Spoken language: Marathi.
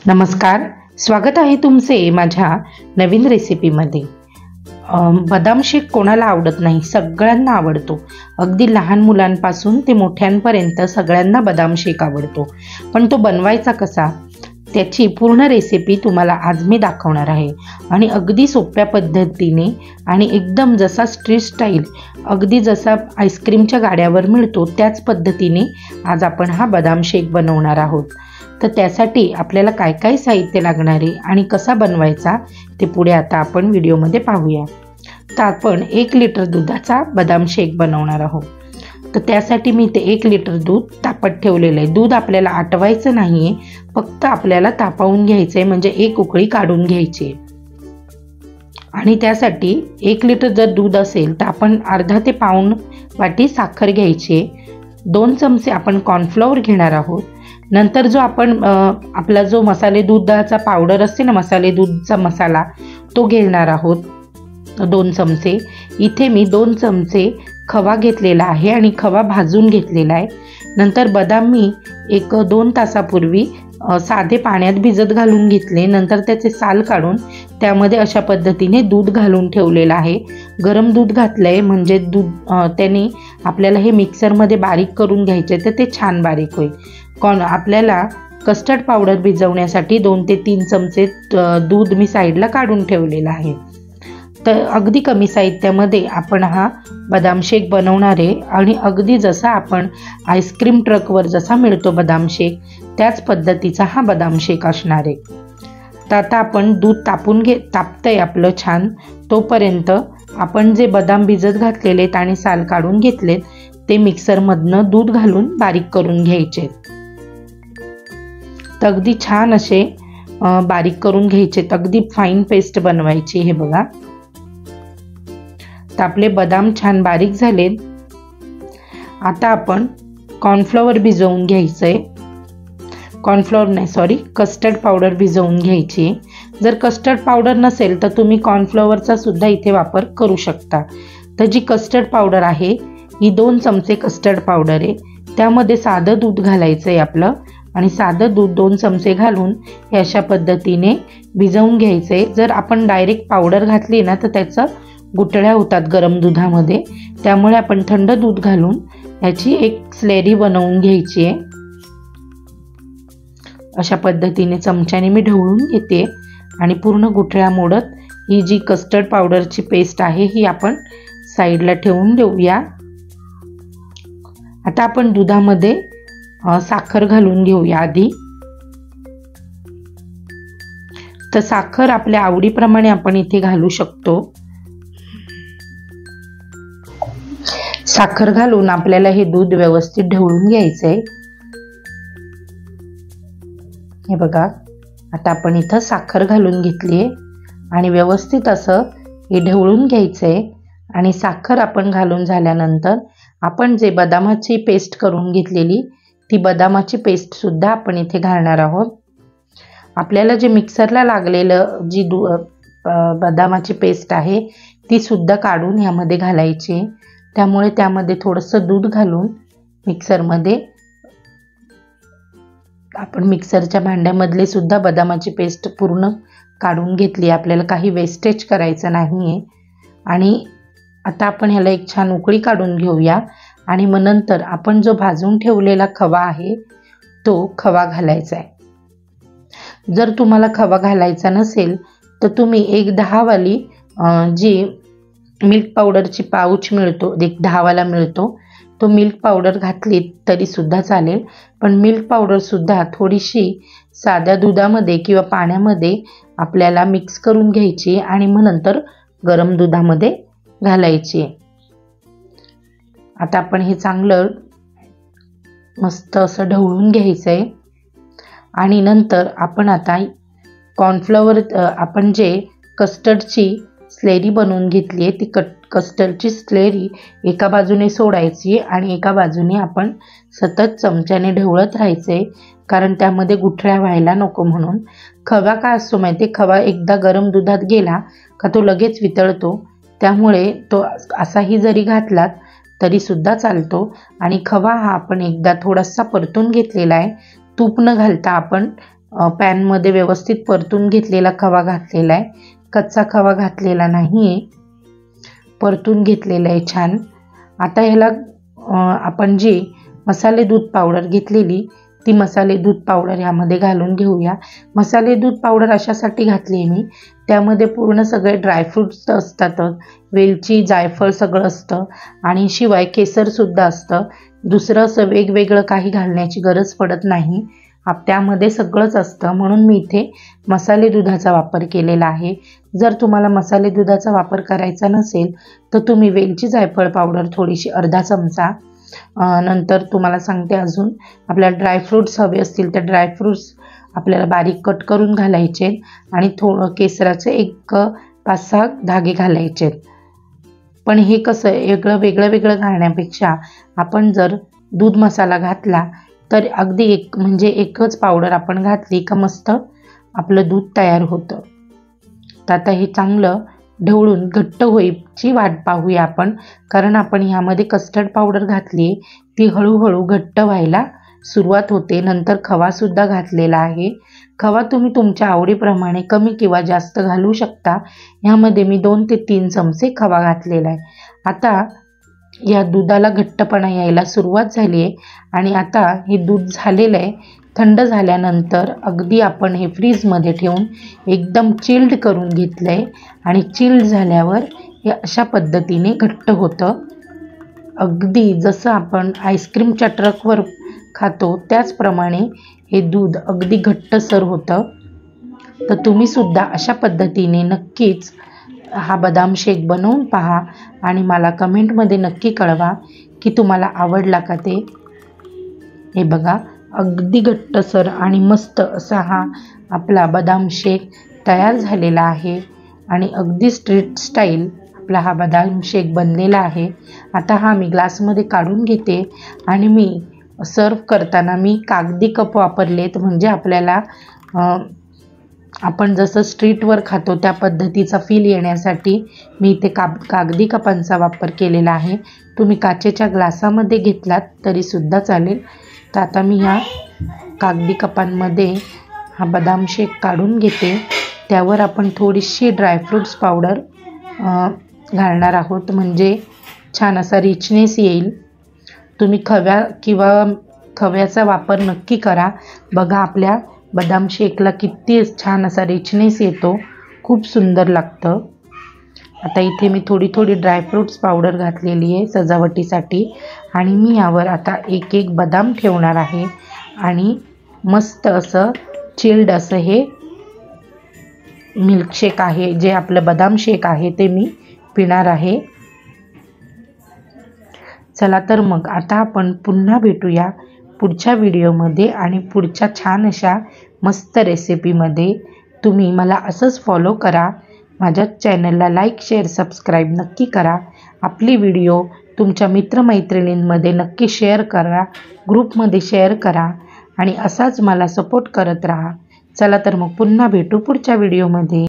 नमस्कार, स्वागत आहे तुमचे माझ्या नवीन रेसिपीमध्ये। बदाम शेक कोणाला आवडत नाही, सगळ्यांना आवडतो। अगदी लहान मुलांपासून ते मोठ्यांपर्यंत सगळ्यांना बदाम शेक आवडतो। पण तो बनवायचा कसा, त्याची पूर्ण रेसिपी तुम्हाला आज मी दाखवणार आहे। आणि अगदी सोप्या पद्धतीने आणि एकदम जसा स्ट्रीट स्टाईल, अगदी जसा आईस्क्रीमच्या गाड्यावर मिळतो त्याच पद्धतीने आज आपण हा बदाम शेक बनवणार आहोत। तर त्यासाठी आपल्याला काय काय साहित्य लागणार आहे आणि कसा बनवायचा ते पुढे आता आपण व्हिडिओमध्ये पाहूया। तर आपण 1 लिटर दुधाचा बदाम शेक बनवणार आहोत। तर त्यासाठी मी ते 1 लिटर दूध तापत ठेवलेलं आहे। दूध आपल्याला आटवायचं नाहीये, फक्त आपल्याला तापवून घ्यायचंय, म्हणजे एक उकळी काढून घ्यायची। आणि त्यासाठी 1 लिटर जर दूध असेल तर आपण अर्धा ते पाऊण वाटी साखर घ्यायची। 2 चमचे आपण कॉर्नफ्लॉवर घेणार आहोत। नंतर जो आपण आपला जो मसाले दुधाचा पावडर असते ना, मसाले दूधचा मसाला, तो घेणार आहोत 2 चमचे। इथे मी 2 चमचे खवा घेतलेला आहे आणि खवा भाजून घेतलेला आहे। नंतर बदाम मी 1-2 तासापूर्वी साधे पाण्यात भिजत घालून घेतले। नंतर त्याचे साल काढून त्यामध्ये अशा पद्धतीने दूध घालून ठेवलेलं आहे। गरम दूध घातलंय म्हणजे दूध त्याने आपल्याला हे मिक्सरमध्ये बारीक करून घ्यायचे, तर ते छान बारीक होईल। आपल्याला कस्टर्ड पावडर भिजवण्यासाठी 2 ते 3 चमचे दूध मी साईडला काढून ठेवलेलं आहे। तर अगदी कमी साहित्यामध्ये आपण हा बदाम शेक बनवणार आहे। आणि अगदी जसा आपण आईस्क्रीम ट्रकवर जसा मिळतो बदाम शेक, त्याच पद्धतीचा हा बदाम शेक असणार आहे। तर आता आपण दूध तापतंय आपलं छान, तोपर्यंत आपण जे बदाम भिजत घातलेले आहेत आणि साल काढून घेतलेत ते मिक्सरमधनं दूध घालून बारीक करून घ्यायचे। तर अगदी छान असे बारीक करून घ्यायचे, अगदी फाईन पेस्ट बनवायची। हे बघा, तर आपले बदाम छान बारीक झालेत। आता आपण कॉर्नफ्लॉवर भिजवून घ्यायचंय। कस्टर्ड पावडर भिजवून घ्यायची। जर कस्टर्ड पावडर नसेल तर तुम्ही कॉर्नफ्लॉवरचा सुद्धा इथे वापर करू शकता। तर जी कस्टर्ड पावडर आहे ही 2 चमचे कस्टर्ड पावडर आहे। त्यामध्ये साधं दूध घालायचं आहे आपलं, आणि साधं दूध 2 चमचे घालून हे अशा पद्धतीने भिजवून घ्यायचं आहे। जर आपण डायरेक्ट पावडर घातली ना तर त्याचं गुठळ्या होतात गरम दुधामध्ये, त्यामुळे आपण थंड दूध घालून याची एक स्लेरी बनवून घ्यायची आहे। अशा पद्धतीने चमच्याने मी ढवळून घेते आणि पूर्ण गुठळ्या मोडत ही जी कस्टर्ड पावडरची पेस्ट आहे ही आपण साईडला ठेवून देऊया। आता आपण दुधामध्ये साखर घालून घेऊया आधी। तर साखर आपल्या आवडीप्रमाणे आपण इथे घालू शकतो। साखर घालून आपल्याला हे दूध व्यवस्थित ढवळून घ्यायचंय। हे बघा, आता आपण इथं साखर घालून घेतली आहे आणि व्यवस्थित असं हे ढवळून घ्यायचंय। आणि साखर आपण घालून झाल्यानंतर आपण जे बदामाची पेस्ट करून घेतलेली ती बदामाची पेस्ट सुद्धा आपण इथे घालणार आहोत। आपल्याला जे मिक्सरला लागलेलं जी बदामाची पेस्ट आहे ती सुद्धा काढून यामध्ये घालायची। त्यामुळे त्यामध्ये थोडंसं दूध घालून मिक्सरमध्ये आपण मिक्सरच्या भांड्यामधले सुद्धा बदामाची पेस्ट पूर्ण काढून घेतली। आपल्याला काही वेस्टेज करायचं नाहीये। आणि आता आपण ह्याला एक छान उकळी काढून घेऊया। आणि मग नंतर आपण जो भाजून ठेवलेला खवा आहे तो खवा घालायचा आहे। जर तुम्हाला खवा घालायचा नसेल तर तुम्ही एक 10 वाली जी मिल्क पावडरची पाऊच मिळतो, एक 10 वाला मिळतो, तो मिल्क पावडर घातली तरी सुद्धा चालेल। पण मिल्क पावडर सुद्धा थोडीशी साध्या दुधामध्ये किंवा पाण्यामध्ये आपल्याला मिक्स करून घ्यायची आणि मग नंतर गरम दुधामध्ये घालायची। आता आपण हे चांगलं मस्त असं ढवळून घ्यायचंय। आणि नंतर आपण आता कॉर्नफ्लॉवर, आपण जे कस्टर्डची स्लेरी बनवून घेतली आहे ती कस्टर्डची स्लेरी एका बाजूने सोडायची आणि एका बाजूने आपण सतत चमच्याने ढवळत राहायचे, कारण त्यामध्ये गुठळ्या व्हायला नको म्हणून। खवा काय असतो माहिती, खवा एकदा गरम दुधात गेला का तो लगेच वितळतो, त्यामुळे तो असाही जरी घातलात तरी सुद्धा चालतो। आणि खवा हा आपण एकदा थोडासा परतून घेतलेला आहे। तूप न घालता आपण पॅनमध्ये व्यवस्थित परतून घेतलेला खवा घातलेला आहे, कच्चा खवा घातलेला नाही आहे, परतून घेतलेला आहे छान। आता ह्याला आपण जी मसाले दूध पावडर घेतलेली ती मसाले दूध पावडर यामध्ये घालून घेऊया। मसाले दूध पावडर अशासाठी घातली आहे मी, त्यामध्ये पूर्ण सगळे ड्रायफ्रूट्स असतात, वेलची जायफळ सगळं असतं आणि शिवाय केसरसुद्धा असतं। दुसरं असं वेगवेगळं काही घालण्याची गरज पडत नाही, त्यामध्ये सगळंच असतं, म्हणून मी इथे मसाले दुधाचा वापर केलेला आहे। जर तुम्हाला मसाले दुधाचा वापर करायचा नसेल तर तुम्ही वेलची जायफळ पावडर थोडीशी अर्धा चमचा, नंतर तुम्हाला सांगते अजून आपल्याला ड्रायफ्रूट्स हवे असतील तर ड्रायफ्रूट्स आपल्याला बारीक कट करून घालायचे आणि थोडं केसराचे एक 5-6 धागे घालायचे। पण हे कसं वेगळं वेगळं घालण्यापेक्षा आपण जर दूध मसाला घातला तर अगदी एकच पावडर आपण घातली का मस्त आपलं दूध तयार होतं। तर आता हे चांगलं ढवळून घट्ट होईची वाट पाहूया आपण, कारण आपण ह्यामध्ये कस्टर्ड पावडर घातली, ती हळूहळू घट्ट व्हायला सुरुवात होते। नंतर खवासुद्धा घातलेला आहे, खवा तुम्ही तुमच्या आवडीप्रमाणे कमी किंवा जास्त घालू शकता। ह्यामध्ये मी 2 ते 3 चमचे खवा घातलेला आहे। आता या दुधाला घट्टपणा यायला सुरुवात झाली आहे आणि आता हे दूध झालेलं आहे। थंड झाल्यानंतर अगदी आपण हे फ्रीजमध्ये ठेवून एकदम चिल्ड करून घेतलं आहे आणि चिल्ड झाल्यावर हे अशा पद्धतीने घट्ट होतं, अगदी जसं आपण आईस्क्रीमच्या ट्रकवर खातो त्याचप्रमाणे हे दूध अगदी घट्टसर होतं। तर तुम्हीसुद्धा अशा पद्धतीने नक्कीच हा बदाम शेक बनवून पहा आणि मला कमेंटमध्ये नक्की कळवा की तुम्हाला आवडला का ते। हे बघा अगदी घट्टसर आणि मस्त असा हा आपला बदाम शेक तयार झालेला आहे आणि अगदी स्ट्रीट स्टाईल आपला हा बदाम शेक बनलेला आहे। आता हा मी ग्लासमध्ये काढून घेते आणि मी सर्व करताना मी कागदी कप वापरलेत, म्हणजे आपल्याला आपण जसं स्ट्रीटवर खातो त्या पद्धतीचा फील येण्यासाठी मी इथे कागदी कपांचा वापर केलेला आहे। तुम्ही काचेच्या ग्लासामध्ये घेतलात तरीसुद्धा चालेल। तर आता मी ह्या कागदी कपांमध्ये हा बदाम शेक काढून घेते, त्यावर आपण थोडीशी ड्रायफ्रूट्स पावडर घालणार आहोत, म्हणजे छान असा रिचनेस येईल। तुम्ही खव्याचा वापर नक्की करा, बघा आपल्या बदाम शेकला किती छान असा रिचनेस येतो, खूप सुंदर लागतं। आता इथे मी थोडी ड्रायफ्रूट्स पावडर घातलेली आहे सजावटीसाठी आणि मी यावर आता एक बदाम ठेवणार आहे आणि मस्त असं चिल्ड असं हे मिल्कशेक आहे, जे आपलं बदाम शेक आहे ते मी पिणार आहे। चला तर मग आता आपण पुन्हा भेटूया पुढच्या व्हिडिओमध्ये आणि पुढच्या छान अशा मस्त रेसिपीमध्ये। तुम्ही मला असंच फॉलो करा, माझ्या चॅनलला लाईक शेअर सबस्क्राईब नक्की करा, आपली व्हिडिओ तुमच्या मित्रमैत्रिणींमध्ये नक्की शेअर करा, ग्रुपमध्ये शेअर करा आणि असाच मला सपोर्ट करत राहा। चला तर मग पुन्हा भेटू पुढच्या व्हिडिओमध्ये।